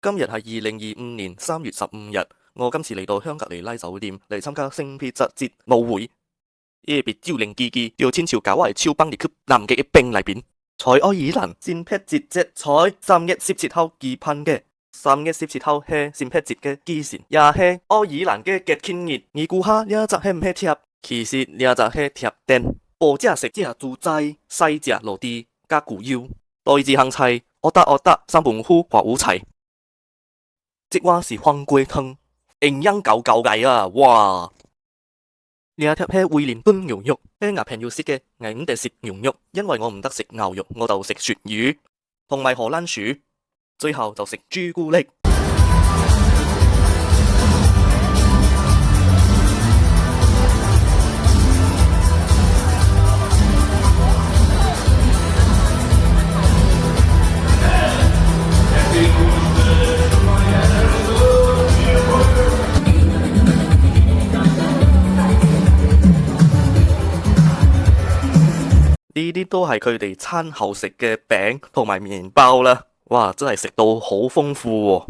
今日係2025年3月15日，我今次嚟到香格里拉酒店嚟參加聖彼得節舞會。耶別招靈記記要天朝搞係超崩列級南極嘅冰嚟邊，在愛爾蘭聖彼節節彩3月17號舉辦嘅3月17號係聖彼節嘅基線，也係愛爾蘭嘅節慶日。你估下呢一隻係唔係貼？其實呢一隻係貼墊，波只食只豬仔，細只落地加骨腰，對字行齊，我得三本呼話好齊。即話是황龜湯，營養夠夠計啊！哇！呢一貼係威廉燉牛肉，係牙平要食嘅，我唔得食牛肉，因為我唔得食牛肉，我就食鱈魚同埋荷蘭薯，最後就食朱古力。呢啲都係佢哋餐後食嘅餅同埋麵包啦，哇！真係食到好豐富喎。